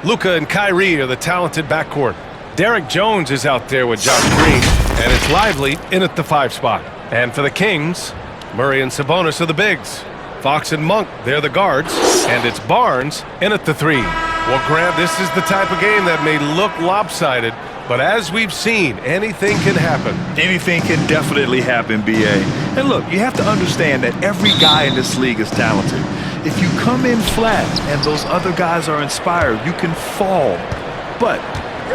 Luka and Kyrie are the talented backcourt. Derek Jones is out there with Josh Green, and it's Lively in at the 5 spot. And for the Kings, Murray and Sabonis are the bigs. Fox and Monk, they're the guards, and it's Barnes in at the 3. Well, Grant, this is the type of game that may look lopsided, but as we've seen, anything can happen. Anything can definitely happen, B.A. And look, you have to understand that every guy in this league is talented. If you come in flat and those other guys are inspired, you can fall. But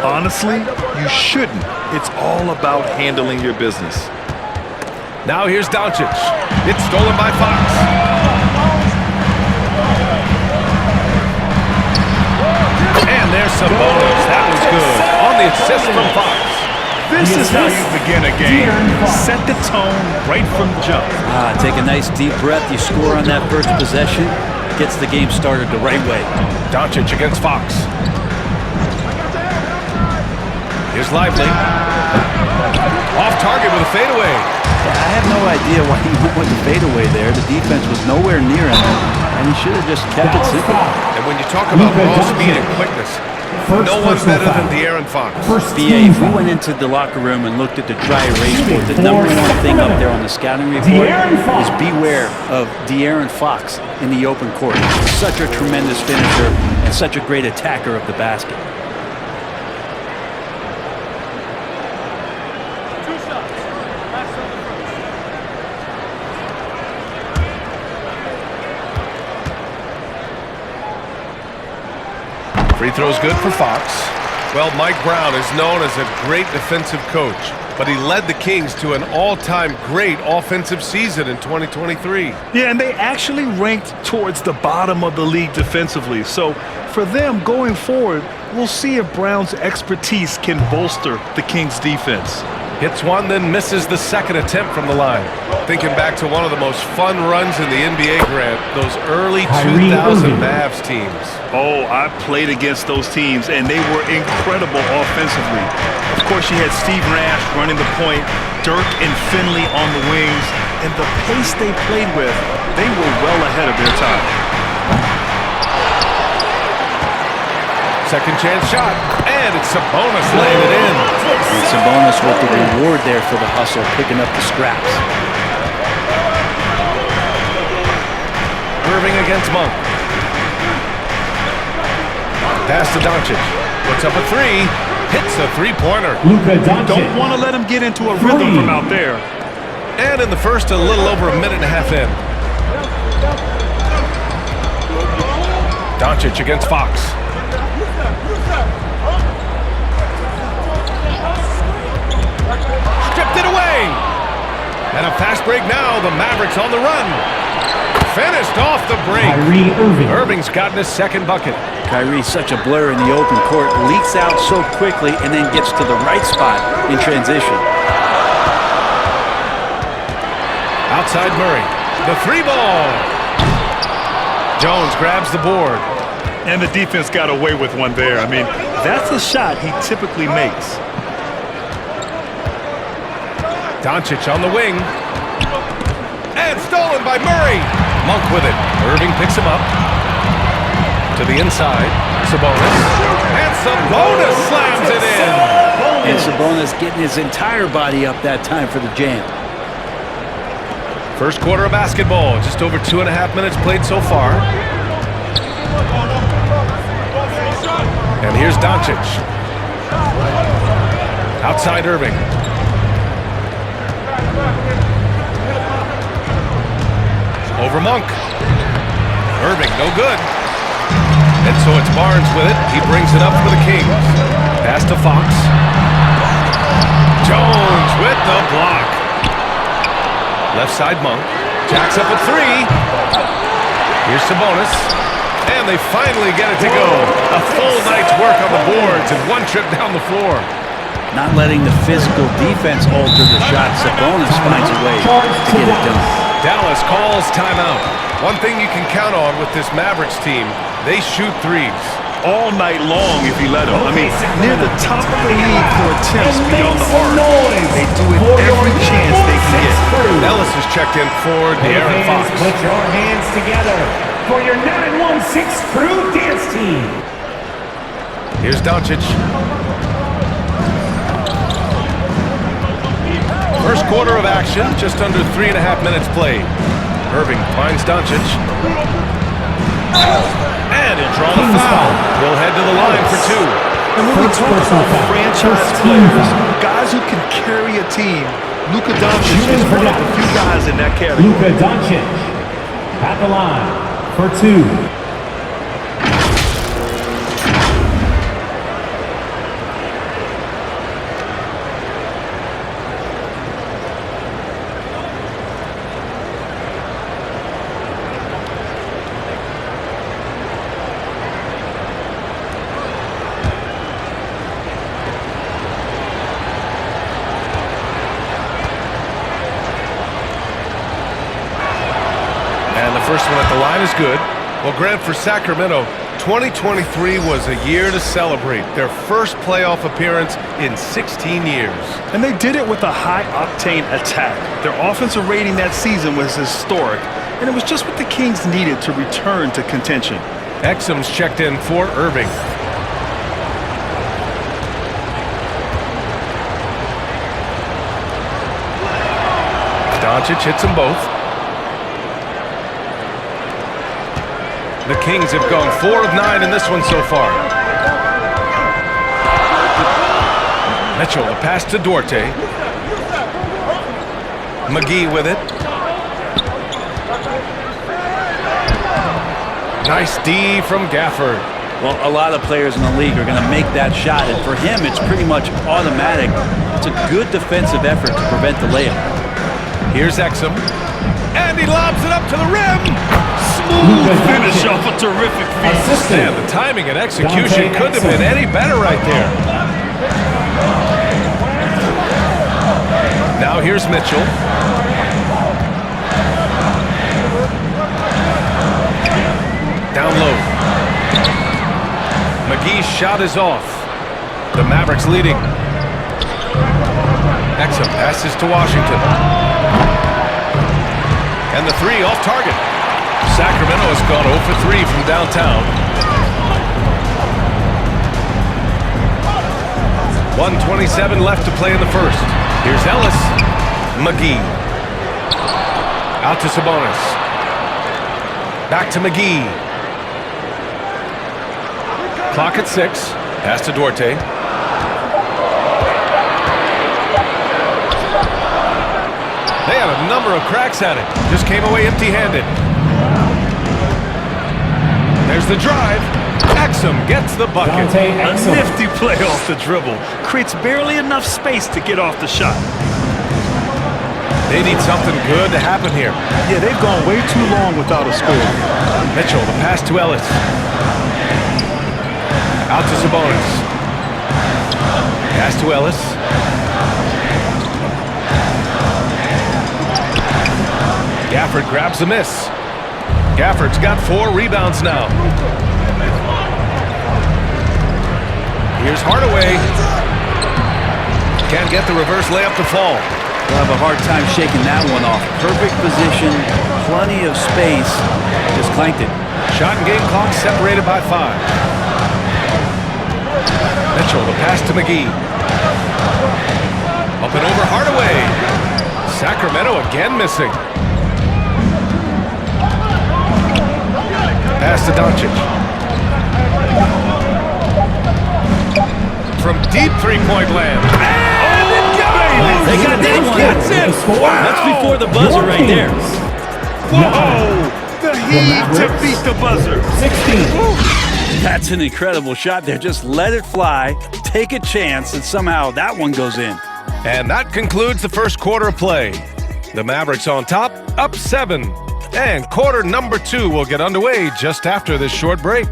honestly, you shouldn't. It's all about handling your business. Now here's Doncic. It's stolen by Fox. And there's Sabonis. That was good. On the assist from Fox. This is how you begin a game. Set the tone right from jump. Take a nice deep breath. You score on that first possession. Gets the game started the right way. Doncic against Fox. Here's Lively. Off target with a fadeaway. I have no idea why he went with the fadeaway there. The defense was nowhere near him, and he should have just kept it simple. And when you talk about raw speed and quickness, no one's better than De'Aaron Fox. BA, if we went into the locker room and looked at the dry erase board, the number one thing up there on the scouting report is beware of De'Aaron Fox in the open court. He's such a tremendous finisher and such a great attacker of the basket. Free throw's good for Fox. Well, Mike Brown is known as a great defensive coach, but he led the Kings to an all-time great offensive season in 2023. Yeah, and they actually ranked towards the bottom of the league defensively. So for them going forward, we'll see if Brown's expertise can bolster the Kings' defense. Hits one, then misses the second attempt from the line. Thinking back to one of the most fun runs in the NBA, Grant, those early 2000 Mavs teams. Oh, I played against those teams, and they were incredible offensively. Of course, you had Steve Nash running the point, Dirk and Finley on the wings, and the pace they played with, they were well ahead of their time. Second chance shot, and it's Sabonis laying it in. And Sabonis with the reward there for the hustle, picking up the scraps. Irving against Monk. Pass to Doncic. Puts up a 3. Hits a 3-pointer. Don't want to let him get into a rhythm from out there. And in the first, a little over a minute and a half in. Doncic against Fox. Stripped it away. And a fast break now. The Mavericks on the run. Finished off the break. Irving's gotten his second bucket. Kyrie's such a blur in the open court. Leaks out so quickly and then gets to the right spot in transition. Outside Murray. The 3-ball. Jones grabs the board. And the defense got away with one there. I mean, that's a shot he typically makes. Doncic on the wing. And stolen by Murray. Monk with it. Irving picks him up. To the inside. Sabonis. And Sabonis slams it in. And Sabonis getting his entire body up that time for the jam. First quarter of basketball. Just over 2.5 minutes played so far. And here's Doncic. Outside Irving. Over Monk. Irving, no good. And so it's Barnes with it. He brings it up for the Kings. Pass to Fox. Jones with the block. Left side Monk. Jacks up a 3. Here's Sabonis. And they finally get it to go. A full night's work on the boards and one trip down the floor. Not letting the physical defense alter the shot. Sabonis finds a way to get it done. Dallas calls timeout. One thing you can count on with this Mavericks team, they shoot threes. All night long if you let them. I mean, near the top of the league for attempts beyond the arc. They do it every chance they can get. Ellis is checked in for De'Aaron Fox. Put your hands together for your 916 Crew Dance Team. Here's Doncic. First quarter of action, just under 3.5 minutes played. Irving finds Doncic. And he'll draw the foul. He'll head to the line for two. And when we talk about franchise players, guys who can carry a team, Luka Doncic is one of the few guys in that category. Luka Doncic at the line for two. First one at the line is good. Well, Grant, for Sacramento, 2023 was a year to celebrate. Their first playoff appearance in 16 years. And they did it with a high-octane attack. Their offensive rating that season was historic, and it was just what the Kings needed to return to contention. Exum's checked in for Irving. Doncic hits them both. The Kings have gone 4 of 9 in this one so far. Mitchell, the pass to Duarte. McGee with it. Nice D from Gafford. Well, a lot of players in the league are going to make that shot, and for him, it's pretty much automatic. It's a good defensive effort to prevent the layup. Here's Exum. And he lobs it up to the rim. Smooth finish off a terrific feat. Man, the timing and execution couldn't have been any better right there. Now here's Mitchell. Down low. McGee's shot is off. The Mavericks leading. Exum passes to Washington. And the three off target. Sacramento has gone 0 for 3 from downtown. 1:27 left to play in the first. Here's Ellis. McGee. Out to Sabonis. Back to McGee. Clock at 6. Pass to Duarte. They had a number of cracks at it. Just came away empty-handed. There's the drive. Exum gets the bucket. A nifty play off the dribble. Creates barely enough space to get off the shot. They need something good to happen here. Yeah, they've gone way too long without a score. Mitchell, the pass to Ellis. Out to Sabonis. Pass to Ellis. Gafford grabs the miss. Gafford's got 4 rebounds now. Here's Hardaway. Can't get the reverse layup to fall. They'll have a hard time shaking that one off. Perfect position, plenty of space. Just clanked it. Shot and game clock separated by 5. Mitchell, the pass to McGee. Up and over Hardaway. Sacramento again missing. Pass to Doncic. From deep three-point land. And it goes! They got that one. That's it. Wow. That's before the buzzer right there. Whoa! The heat to beat the buzzer. 16. That's an incredible shot there. Just let it fly, take a chance, and somehow that one goes in. And that concludes the first quarter of play. The Mavericks on top, up 7. And quarter number 2 will get underway just after this short break.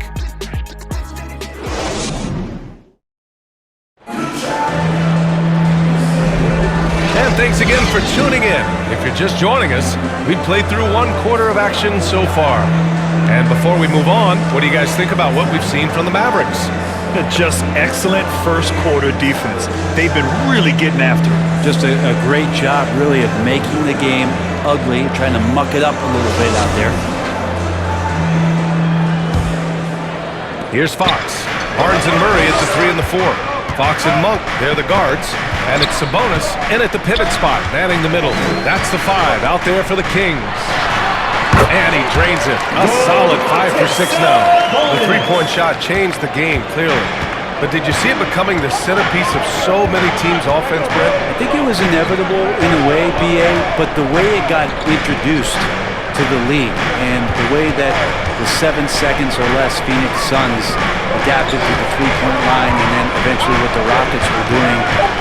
And thanks again for tuning in. If you're just joining us, we played through 1 quarter of action so far. And before we move on, what do you guys think about what we've seen from the Mavericks? Just excellent first quarter defense. They've been really getting after it. Just a great job, really, of making the game ugly, trying to muck it up a little bit out there. Here's Fox. Barnes and Murray at the 3 and the 4. Fox and Monk, they're the guards. And it's Sabonis in at the pivot spot, manning the middle. That's the 5 out there for the Kings. And he drains it. A solid 5 for 6 now. The three-point shot changed the game, clearly. But did you see it becoming the centerpiece of so many teams' offense, Brett? I think it was inevitable in a way, BA, but the way it got introduced to the league and the way that the 7 seconds or less Phoenix Suns adapted to the three-point line and then eventually what the Rockets were doing,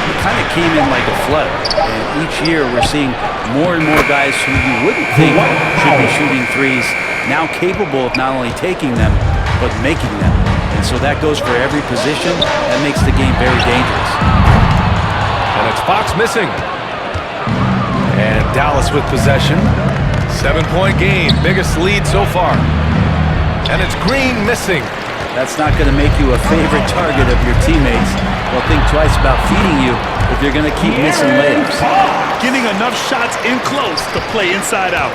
it kind of came in like a flood. And each year we're seeing more and more guys who you wouldn't think should be shooting threes now capable of not only taking them, but making them. And so that goes for every position. That makes the game very dangerous. And it's Fox missing. And Dallas with possession. 7-point game, biggest lead so far. And it's Green missing. That's not going to make you a favorite target of your teammates. They'll think twice about feeding you if you're going to keep missing layups. Getting enough shots in close to play inside out.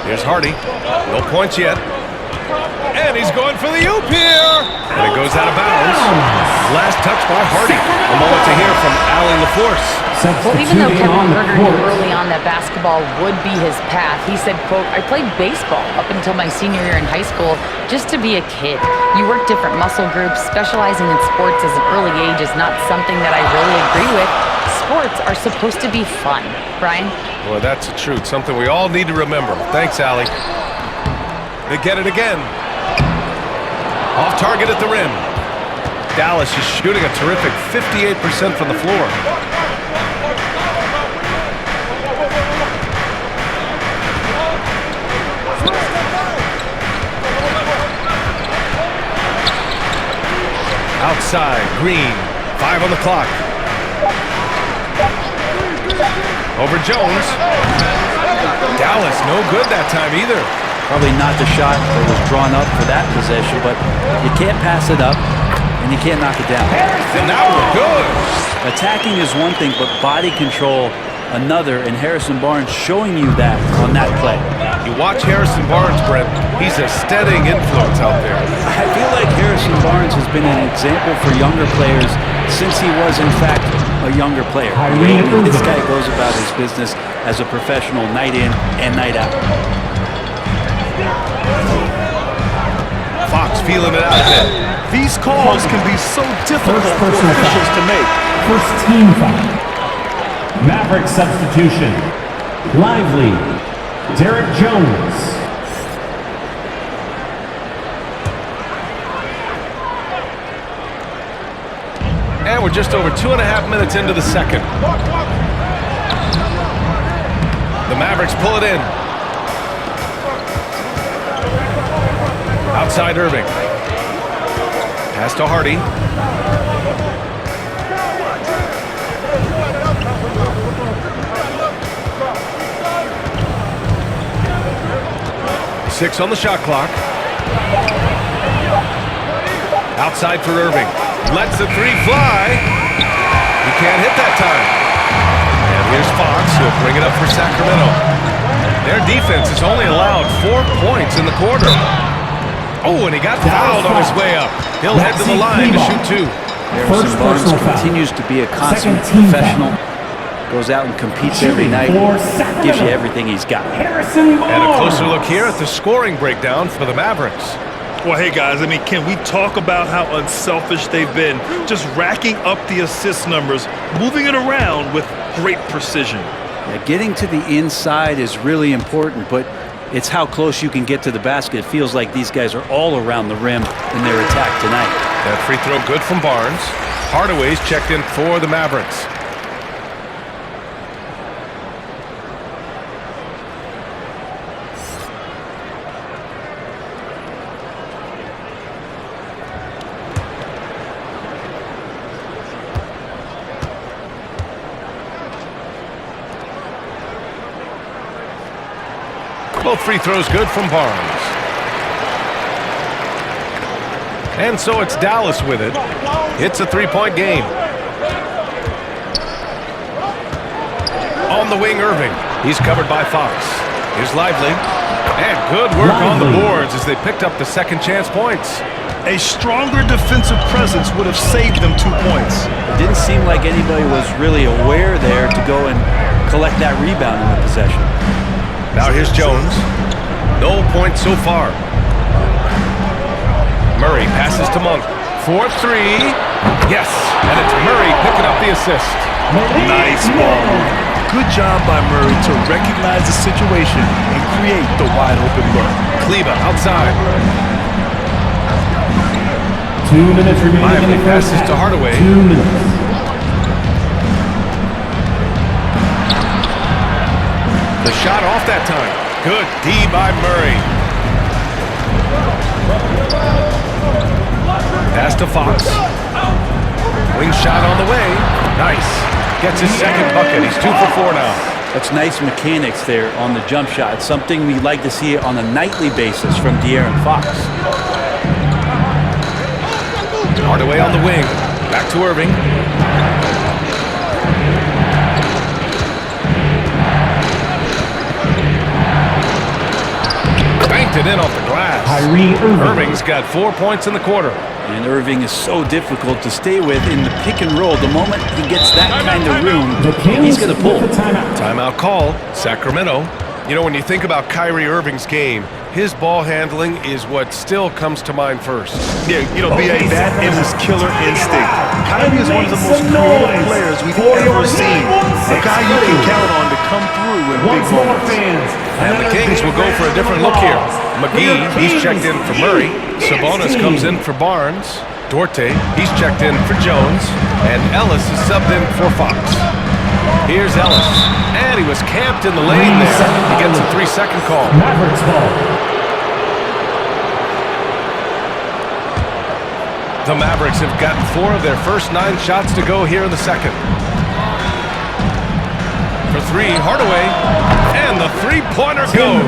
Here's Hardy. No points yet. And he's going for the oop here. And it goes out of bounds. Last touch by Hardy. A moment to hear from Allen LaForce. Well, even though Kevin Herter knew early on that basketball would be his path, he said, quote, "I played baseball up until my senior year in high school just to be a kid. You work different muscle groups. Specializing in sports as an early age is not something that I really agree with. Sports are supposed to be fun." Brian? Well, that's the truth. Something we all need to remember. Thanks, Allie. They get it again. Off target at the rim. Dallas is shooting a terrific 58% from the floor. Outside, Green. 5 on the clock. Over Jones. Dallas, no good that time either. Probably not the shot that was drawn up for that possession, but you can't pass it up and you can't knock it down. And now we're good. Attacking is one thing, but body control another, and Harrison Barnes showing you that on that play. You watch Harrison Barnes, Brent. He's a steadying influence out there. I feel like Harrison Barnes has been an example for younger players since he was, in fact, a younger player. This guy goes about his business as a professional night in and night out. Fox feeling it out a bit. These calls can be so difficult for officials to make. First team foul. Mavericks substitution. Lively. Derek Jones. And we're just over 2.5 minutes into the second. The Mavericks pull it in. Outside Irving. Pass to Hardy. Six on the shot clock. Outside for Irving. Lets the three fly. He can't hit that time. And here's Fox, who'll bring it up for Sacramento. Their defense has only allowed 4 points in the quarter. Oh, and he got fouled on his way up. He'll head to the line to shoot 2. Harrison Barnes continues to be a consummate professional. Goes out and competes every night. Gives you everything he's got. And a closer look here at the scoring breakdown for the Mavericks. Well, hey, guys, I mean, can we talk about how unselfish they've been? Just racking up the assist numbers, moving it around with great precision. Yeah, getting to the inside is really important, but it's how close you can get to the basket. It feels like these guys are all around the rim in their attack tonight. That free throw good from Barnes. Hardaway's checked in for the Mavericks. Both free throws good from Barnes. And so it's Dallas with it. It's a 3-point game. On the wing, Irving. He's covered by Fox. Here's Lively. And good work on the boards as they picked up the second chance points. A stronger defensive presence would have saved them 2 points. It didn't seem like anybody was really aware there to go and collect that rebound in the possession. Now here's Jones. No points so far. Murray passes to Monk. 4-3. Yes, and it's Murray picking up the assist. Nice ball. Good job by Murray to recognize the situation and create the wide open look. Kleba outside. 2 minutes remaining in the first passes half. to Hardaway. 2 minutes. The shot off that time. Good D by Murray. Pass to Fox. Wing shot on the way. Nice. Gets his second bucket. He's 2 for 4 now. That's nice mechanics there on the jump shot. It's something we like to see on a nightly basis from De'Aaron Fox. Hardaway on the wing. Back to Irving. Banked it in off the glass. Irving's got 4 points in the quarter. And Irving is so difficult to stay with in the pick and roll. The moment he gets that kind of room, he's going to pull. Timeout call, Sacramento. You know, when you think about Kyrie Irving's game, his ball handling is what still comes to mind first. Yeah, you know, B.A., that is his killer instinct. Kyrie is one of the most creative players we've ever seen. A guy you can count on to come through in big moments. And the Kings will go for a different look here. McGee, he's checked in for Murray. Sabonis comes in for Barnes. Duarte, he's checked in for Jones. And Ellis is subbed in for Fox. Here's Ellis. And he was camped in the lane there. He gets a 3-second call. Mavericks ball. The Mavericks have gotten 4 of their first 9 shots to go here in the second. For 3, Hardaway. And the three-pointer goes.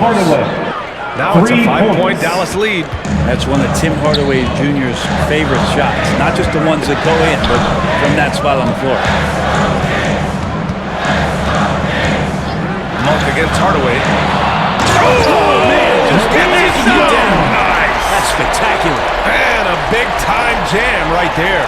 Now it's a 5-point Dallas lead. That's one of Tim Hardaway Jr.'s favorite shots. Not just the ones that go in, but from that spot on the floor. Monk against Hardaway. Oh, man, just gets it down. Nice. That's spectacular. And a big-time jam right there.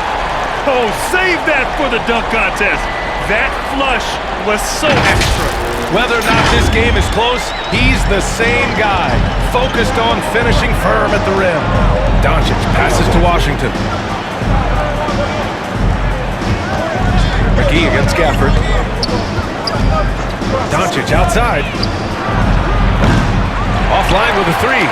Oh, save that for the dunk contest. That flush was so extra. Whether or not this game is close, he's the same guy, focused on finishing firm at the rim. Doncic passes to Washington. McGee against Gafford. Doncic outside. Offline with a 3.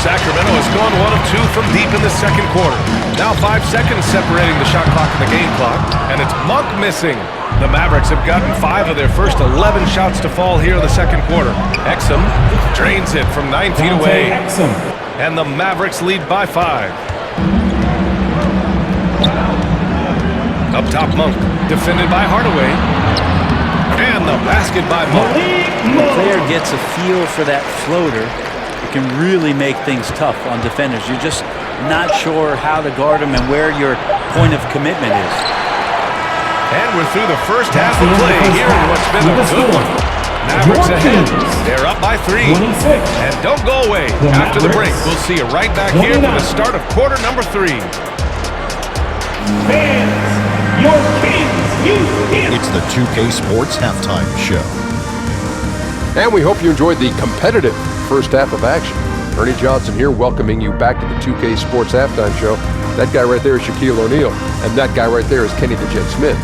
Sacramento has gone 1 of 2 from deep in the second quarter. Now 5 seconds separating the shot clock and the game clock, and it's Monk missing. The Mavericks have gotten 5 of their first 11 shots to fall here in the second quarter. Exum drains it from 9 feet away. And the Mavericks lead by 5. Up top, Monk, defended by Hardaway. And the basket by Monk. When the player gets a feel for that floater, it can really make things tough on defenders. You're just not sure how to guard them and where your point of commitment is. And we're through the first half of play here in what's been a good one. Mavericks ahead. They're up by 3. And don't go away. After the break, we'll see you right back here for the start of quarter number 3. Fans, your Kings, It's the 2K Sports Halftime Show. And we hope you enjoyed the competitive first half of action. Ernie Johnson here, welcoming you back to the 2K Sports Halftime Show. That guy right there is Shaquille O'Neal, and that guy right there is Kenny the Jet Smith.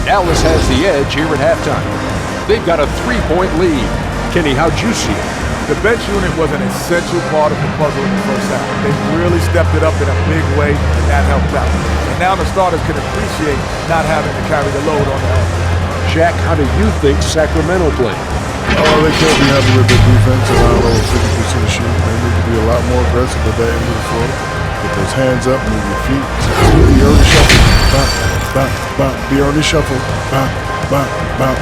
Dallas has the edge here at halftime. They've got a 3-point lead. Kenny, how'd you see it? The bench unit was an essential part of the puzzle in the first half. They really stepped it up in a big way, and that helped out. And now the starters can appreciate not having to carry the load on their own. Shaq, how do you think Sacramento played? Oh, they can't be happy with their defense around over 50% of shoot. They need to be a lot more aggressive at that end of the floor. Get those hands up, move your feet. The early shuffle. Bop, bop, bop. The early shuffle. Bop, bop, bop.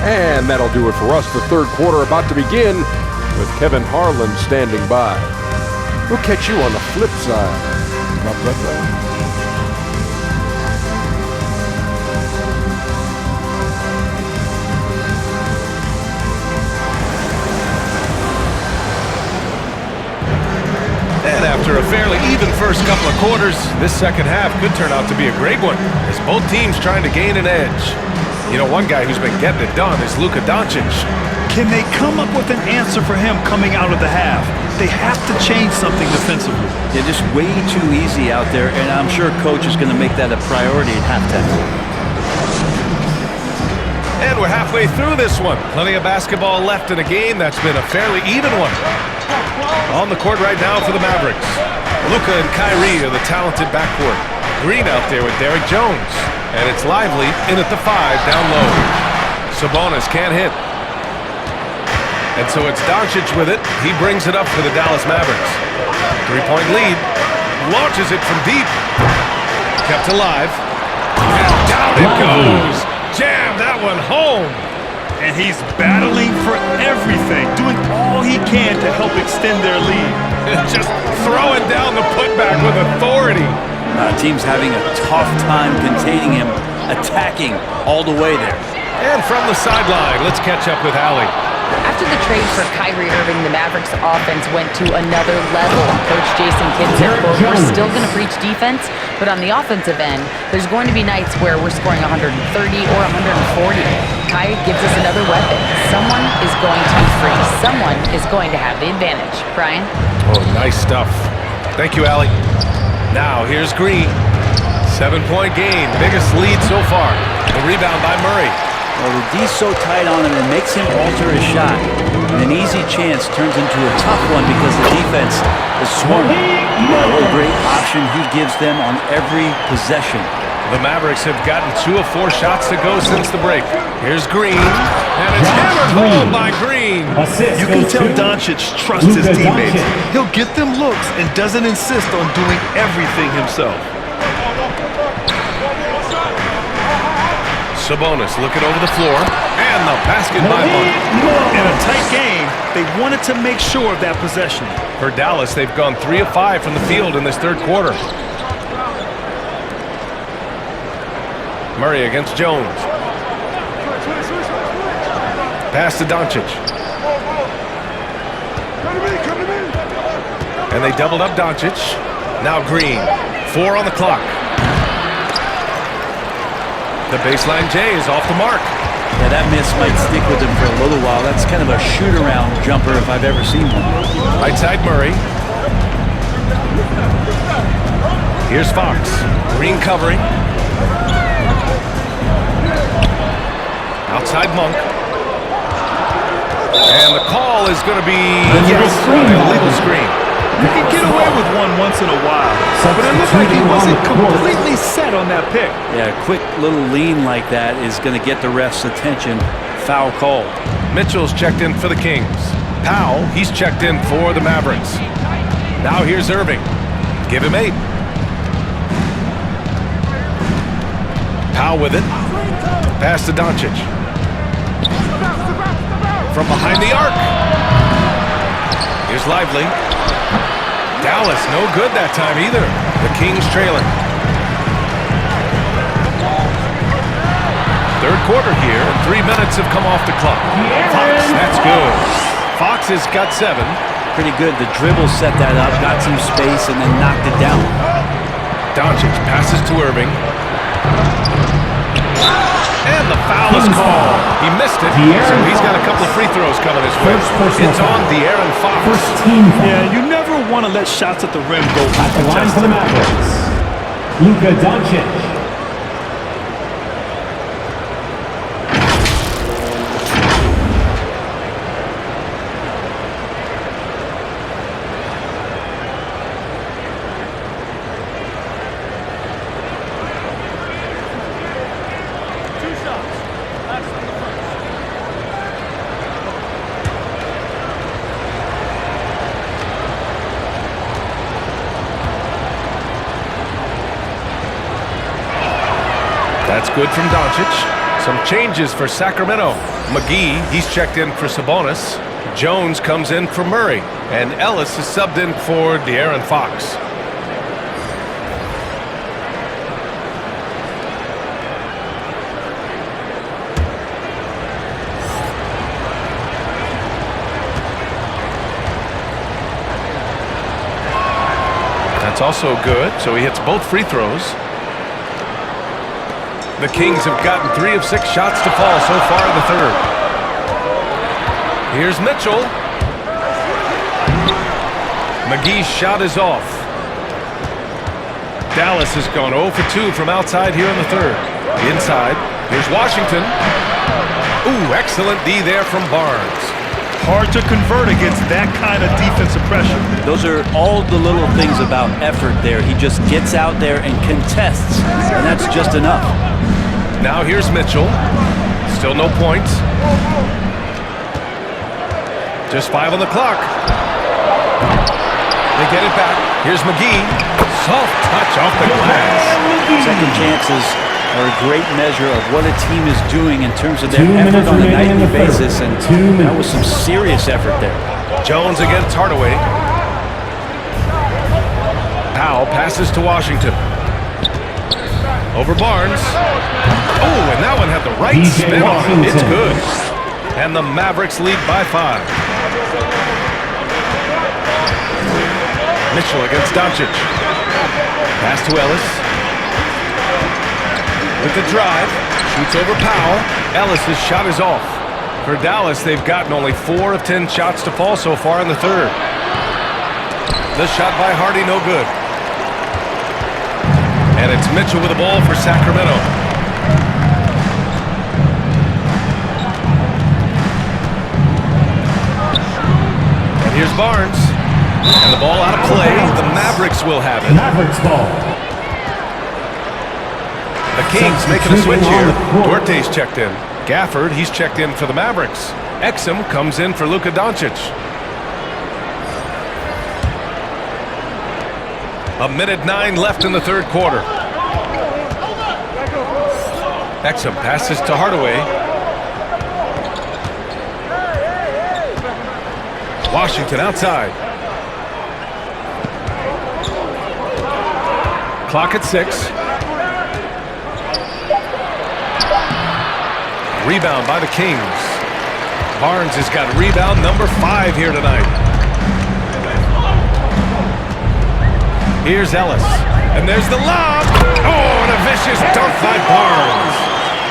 And that'll do it for us. The third quarter about to begin with Kevin Harlan standing by. We'll catch you on the flip side. Bop, bop, bop. fairly even first couple of quarters, this second half could turn out to be a great one as both teams trying to gain an edge. You know, one guy who's been getting it done is Luka Doncic. Can they come up with an answer for him coming out of the half? They have to change something defensively. They're just way too easy out there, and I'm sure coach is going to make that a priority at halftime. And we're halfway through this one. Plenty of basketball left in a game that's been a fairly even one. On the court right now for the Mavericks. Luka and Kyrie are the talented backcourt. Green out there with Derek Jones. And it's Lively in at the 5 down low. Sabonis can't hit. And so it's Doncic with it. He brings it up for the Dallas Mavericks. 3-point lead. Launches it from deep. Kept alive. And down it goes. Jam that one home. And he's battling for everything, doing all he can to help extend their lead. Just throwing down the putback with authority. Team's having a tough time containing him, attacking all the way there. And from the sideline, let's catch up with Allie. After the trade for Kyrie Irving, the Mavericks offense went to another level. Coach Jason Kidd said, quote, "We're still going to preach defense, but on the offensive end, there's going to be nights where we're scoring 130 or 140. Kai gives us another weapon. Someone is going to be free. Someone is going to have the advantage." Brian? Oh, nice stuff. Thank you, Allie. Now, here's Green. 7-point game, biggest lead so far. The rebound by Murray. Well, the D's so tight on him, it makes him alter his shot. And an easy chance turns into a tough one because the defense is swarming. What a great option he gives them on every possession. The Mavericks have gotten 2 of 4 shots to go since the break. Here's Green, and it's hammered home by Green. You can tell Doncic trusts his teammates. He'll get them looks and doesn't insist on doing everything himself. Sabonis looking over the floor, and the basket by Monk. In a tight game, they wanted to make sure of that possession. For Dallas, they've gone 3 of 5 from the field in this third quarter. Murray against Jones. Pass to Doncic. And they doubled up Doncic. Now Green. 4 on the clock. The baseline J is off the mark. Yeah, that miss might stick with him for a little while. That's kind of a shoot-around jumper if I've ever seen one. Right side Murray. Here's Fox. Green covering. Outside Monk. And the call is going to be an illegal screen. You can get away with one once in a while, but it looked like he wasn't completely set on that pick. Yeah, a quick little lean like that is going to get the ref's attention. Foul call. Mitchell's checked in for the Kings. Powell, he's checked in for the Mavericks. Now here's Irving. Give him 8. Powell with it. Pass to Doncic. From behind the arc. Here's Lively. Dallas, no good that time either. The Kings trailing. Third quarter here, and 3 minutes have come off the clock. Fox, that's good. Fox has got 7. Pretty good. The dribble set that up, got some space, and then knocked it down. Doncic passes to Irving. And the foul is called. He missed it, so he's got a couple of free throws coming his way. It's on De'Aaron Fox. Yeah, you never want to let shots at the rim go At the line for the Mavericks, Luka Doncic. That's good from Doncic. Some changes for Sacramento. McGee, he's checked in for Sabonis. Jones comes in for Murray. And Ellis is subbed in for De'Aaron Fox. That's also good, so he hits both free throws. The Kings have gotten 3 of 6 shots to fall so far in the third. Here's Mitchell. McGee's shot is off. Dallas has gone 0 for 2 from outside here in the third. Inside, here's Washington. Ooh, excellent D there from Barnes. Hard to convert against that kind of defensive pressure. Those are all the little things about effort there. He just gets out there and contests, and that's just enough. Now here's Mitchell. Still no points. Just 5 on the clock. They get it back. Here's McGee. Soft touch off the glass. Second chances are a great measure of what a team is doing in terms of their effort on a nightly basis, and that was some serious effort there. Jones against Hardaway. Powell passes to Washington. Over Barnes. Oh, and that one had the right spin on it. It's good. And the Mavericks lead by 5. Mitchell against Doncic. Pass to Ellis. With the drive. Shoots over Powell. Ellis' shot is off. For Dallas, they've gotten only 4 of 10 shots to fall so far in the third. The shot by Hardy, no good. And it's Mitchell with the ball for Sacramento. And here's Barnes. And the ball out of play. The Mavericks will have it. Mavericks ball. The Kings making a switch here. Duarte's checked in. Gafford, he's checked in for the Mavericks. Exum comes in for Luka Doncic. A minute 9 left in the third quarter. Exum passes to Hardaway. Washington outside. Clock at 6. Rebound by the Kings. Barnes has got rebound number 5 here tonight. Here's Ellis. And there's the lob. Oh, and a vicious dunk by Barnes.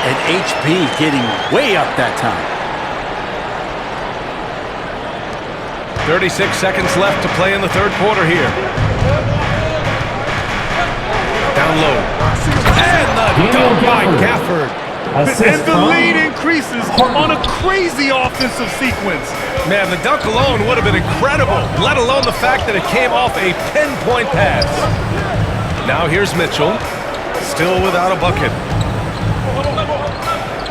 And HB getting way up that time. 36 seconds left to play in the third quarter here. Down low. And the dunk by Gafford. And the lead increases on a crazy offensive sequence. Man, the dunk alone would have been incredible, let alone the fact that it came off a pinpoint pass. Now here's Mitchell, still without a bucket.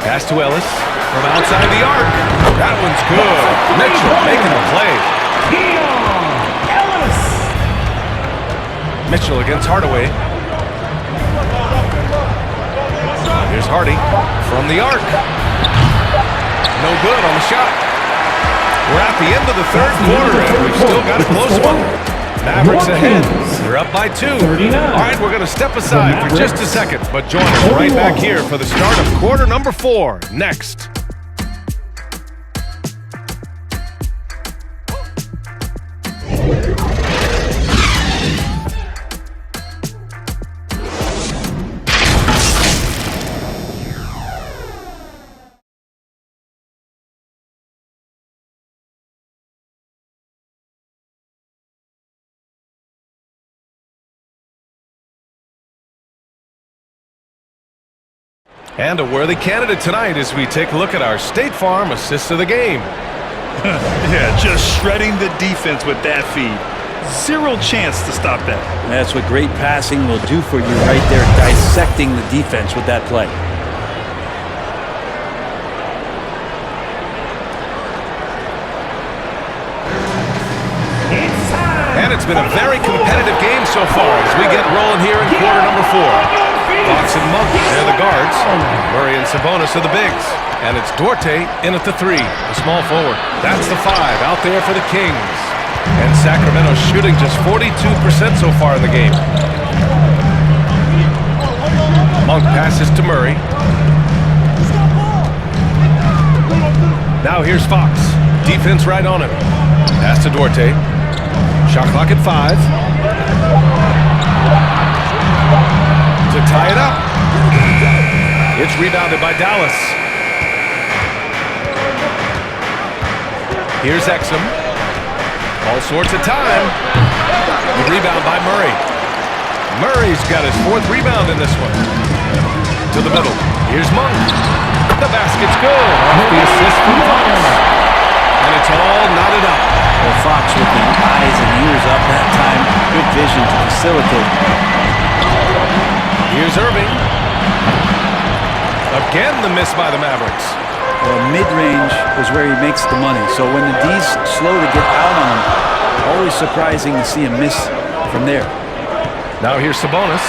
Pass to Ellis from outside the arc. That one's good. Mitchell making the play. Mitchell against Hardaway. Here's Hardy from the arc. No good on the shot. We're at the end of the third quarter, and we've still got a close one. Mavericks ahead. They're up by 2. All right, we're going to step aside for just a second, but join us right back here for the start of quarter number 4 next. And a worthy candidate tonight as we take a look at our State Farm assist of the game. Yeah, just shredding the defense with that feed. Zero chance to stop that. That's what great passing will do for you right there, dissecting the defense with that play. And it's been a very competitive game so far as we get rolling here in quarter number 4. Fox and Monk, they're the guards. Murray and Sabonis are the bigs. And it's Duarte in at the 3, the small forward. That's the 5 out there for the Kings. And Sacramento shooting just 42% so far in the game. Monk passes to Murray. Now here's Fox. Defense right on him. Pass to Duarte. Shot clock at 5. to tie it up. It's rebounded by Dallas. Here's Exum. All sorts of time. The rebound by Murray. Murray's got his 4th rebound in this one. To the middle. Here's Monk. The basket's good. Off the assist from Fox. And it's all knotted up. Well, Fox with the eyes and ears up that time. Good vision to facilitate. Here's Irving. Again, the miss by the Mavericks. Well, mid-range is where he makes the money. So when the D's slow to get out on him, always surprising to see him miss from there. Now here's Sabonis.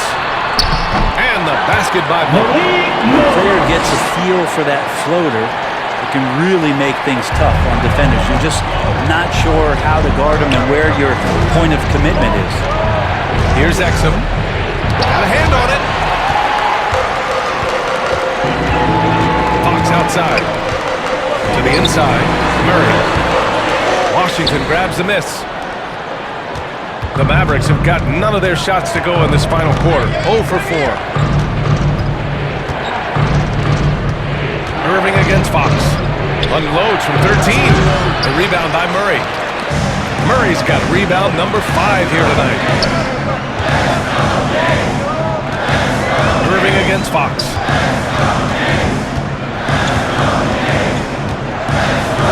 And the basket by Monk. When the player gets a feel for that floater, it can really make things tough on defenders. You're just not sure how to guard him and where your point of commitment is. Here's Exum. Got a hand on it. Fox outside. To the inside. Murray. Washington grabs the miss. The Mavericks have got none of their shots to go in this final quarter. 0 for 4. Irving against Fox. Unloads from 13. The rebound by Murray. Murray's got rebound number 5 here tonight. Irving against Fox.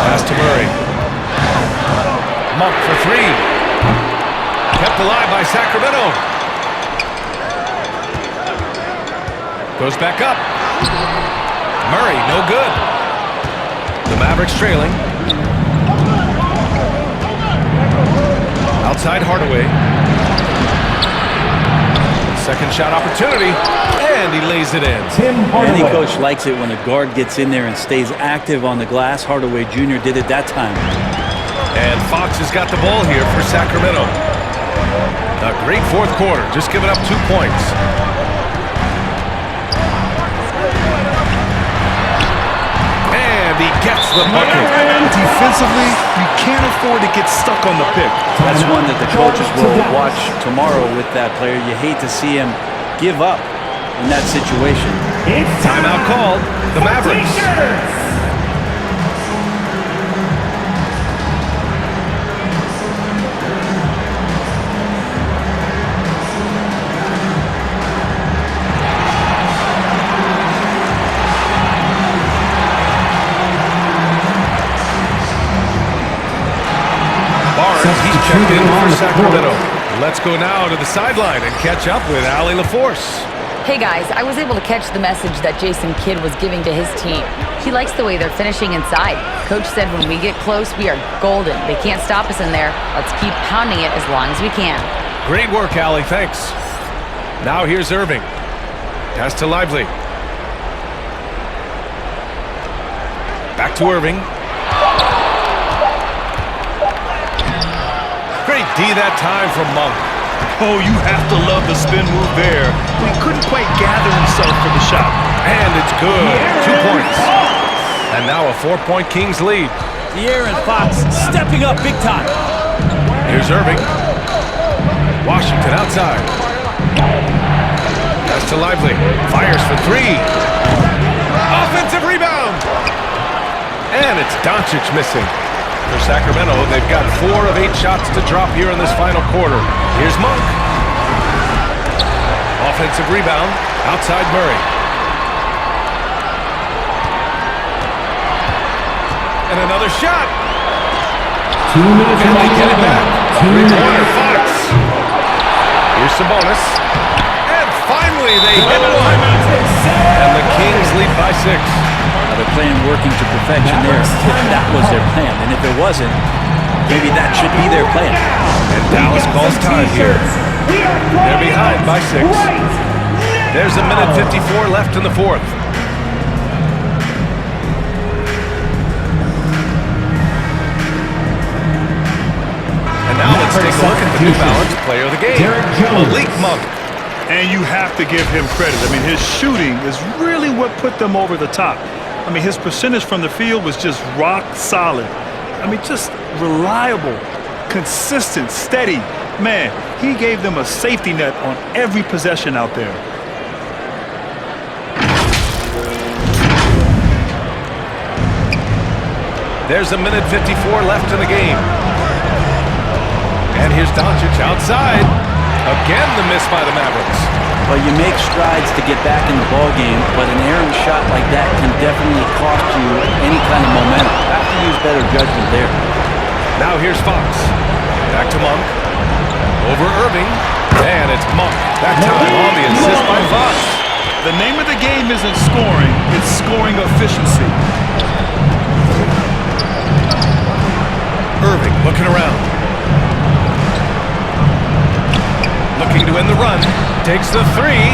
Pass to Murray. Monk for 3. Kept alive by Sacramento. Goes back up. Murray, no good. The Mavericks trailing. Outside Hardaway. Second shot opportunity. And he lays it in. Any coach likes it when a guard gets in there and stays active on the glass. Hardaway Jr. did it that time. And Fox has got the ball here for Sacramento. A great 4th quarter, just giving up 2 points. And he gets the bucket. Defensively, you can't afford to get stuck on the pick. That's one that the coaches will watch tomorrow with that player. You hate to see him give up in that situation. Timeout called. The Mavericks. He's checked in for Sacramento. Let's go now to the sideline and catch up with Allie LaForce. Hey guys, I was able to catch the message that Jason Kidd was giving to his team. He likes the way they're finishing inside. Coach said when we get close, we are golden. They can't stop us in there. Let's keep pounding it as long as we can. Great work, Allie. Thanks. Now here's Irving. Pass to Lively. Back to Irving. Great D that time from Monk. Oh, you have to love the spin move there. He couldn't quite gather himself for the shot. And it's good. 2 points. And now a 4-point Kings lead. De'Aaron Fox stepping up big time. Here's Irving. Washington outside. Pass to Lively. Fires for 3. Offensive rebound. And it's Doncic missing. For Sacramento, they've got 4 of 8 shots to drop here in this final quarter. Here's Monk. Offensive rebound. Outside Murray. And another shot. 2 minutes And they get it back. 3-pointer Fox. Here's Sabonis. And finally they hit one. And the Kings lead by 6. They're playing working to perfection there. If that was their plan, and if it wasn't, maybe that should be their plan. And Dallas calls time here. They're behind by 6. There's a minute 54 left in the 4th. And now let's take a look at the New Balance player of the game, Malik Monk. And you have to give him credit. I mean, his shooting is really what put them over the top. I mean, his percentage from the field was just rock solid. I mean, just reliable, consistent, steady. Man, he gave them a safety net on every possession out there. There's a minute 54 left in the game. And here's Doncic outside. Again, the miss by the Mavericks. Well, you make strides to get back in the ball game, but an errant shot like that can definitely cost you any kind of momentum. Have to use better judgment there. Now here's Fox. Back to Monk. Over Irving. And it's Monk. That time on the assist by Fox. The name of the game isn't scoring, it's scoring efficiency. Irving looking around. Looking to end the run. Takes the three.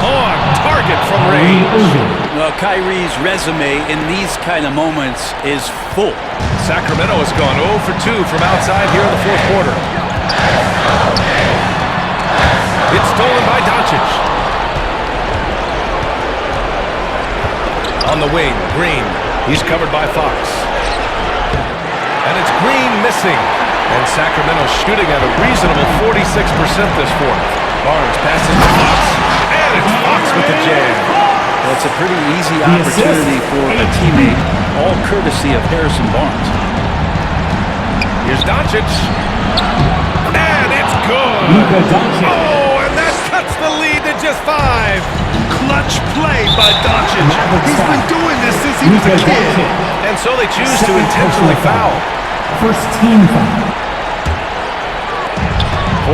On target from range. Well, Kyrie's resume in these kind of moments is full. Sacramento has gone 0 for 2 from outside here in the fourth quarter. It's stolen by Doncic. On the wing, Green. He's covered by Fox. And it's Green missing. And Sacramento shooting at a reasonable 46% this fourth. Barnes passes to Fox. And it's Fox with the jam. Well, it's a pretty easy opportunity for a teammate, all courtesy of Harrison Barnes. Here's Doncic. And it's good. Oh, and that cuts the lead to just 5. Clutch play by Doncic. He's been doing this since he was a kid. And so they choose to intentionally foul. First team foul.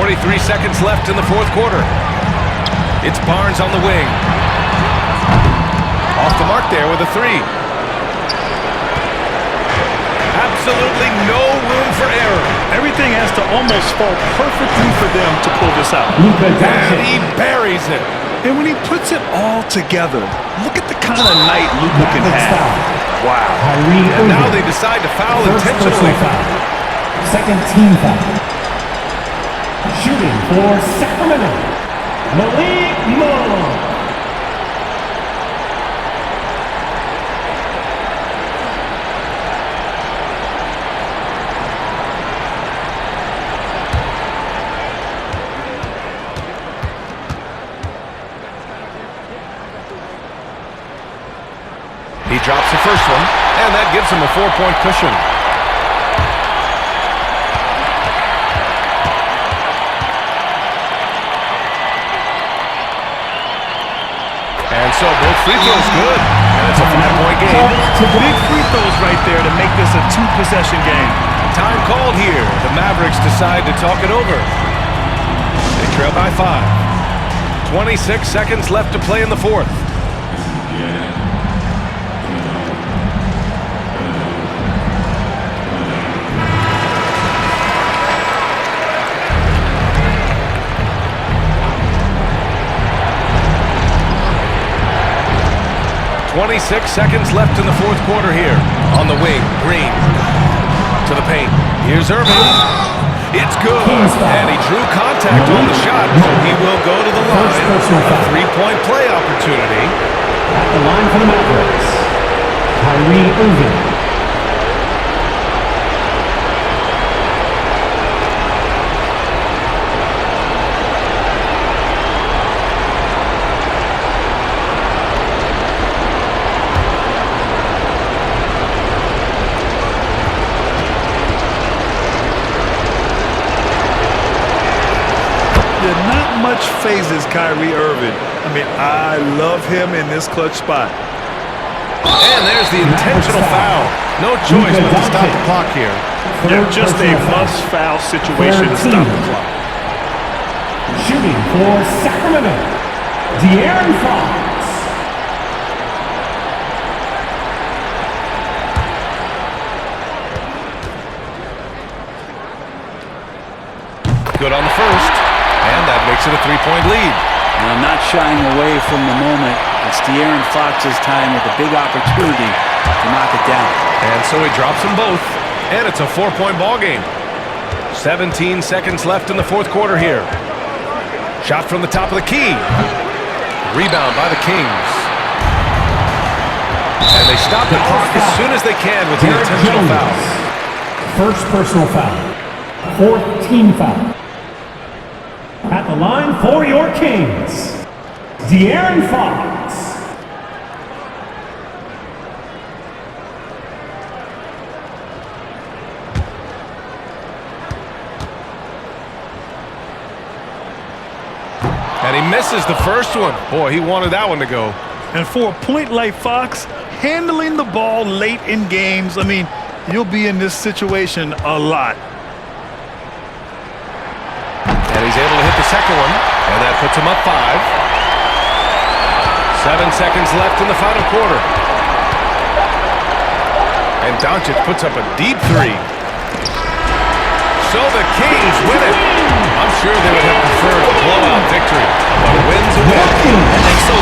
43 seconds left in the fourth quarter. It's Barnes on the wing. Off the mark there with a 3. Absolutely no room for error. Everything has to almost fall perfectly for them to pull this out. And he buries it. And when he puts it all together, look at the kind of night Luka can have. Wow. And now they decide to foul intentionally. Second team foul. Shooting for Sacramento, Malik Monk. He drops the first one, and that gives him a 4-point cushion. And so both free throws good, and it's a 5-point game. Big free throws right there to make this a 2-possession game. Time called here. The Mavericks decide to talk it over. They trail by 5. 26 seconds left to play in the fourth. Seconds left in the fourth quarter here. On the wing, Green. To the paint. Here's Irving. It's good. And he drew contact on the shot, so he will go to the line. A 3-point play opportunity. At the line for the Mavericks, Kyrie Irving. Not much phases Kyrie Irving. I mean, I love him in this clutch spot. And there's the intentional foul. No choice but to stop the clock here. Yeah, just a must-foul situation to stop the clock. Shooting for Sacramento, De'Aaron Fox. Good on the first. And that makes it a 3-point lead. Now, not shying away from the moment. It's De'Aaron Fox's time with a big opportunity to knock it down. And so he drops them both. And it's a 4-point ball game. 17 seconds left in the fourth quarter here. Shot from the top of the key. Rebound by the Kings. And they stop the clock as soon as they can with the intentional foul. First personal foul. Fourth team foul. At the line for your Kings, De'Aaron Fox. And he misses the first one. Boy, he wanted that one to go. And for a point like Fox, handling the ball late in games, I mean, you'll be in this situation a lot. And he's able to hit the second one, and that puts him up 5. 7 seconds left in the final quarter. And Doncic puts up a deep 3. So the Kings win it. I'm sure they would have preferred a blowout victory, but a win's a win. And so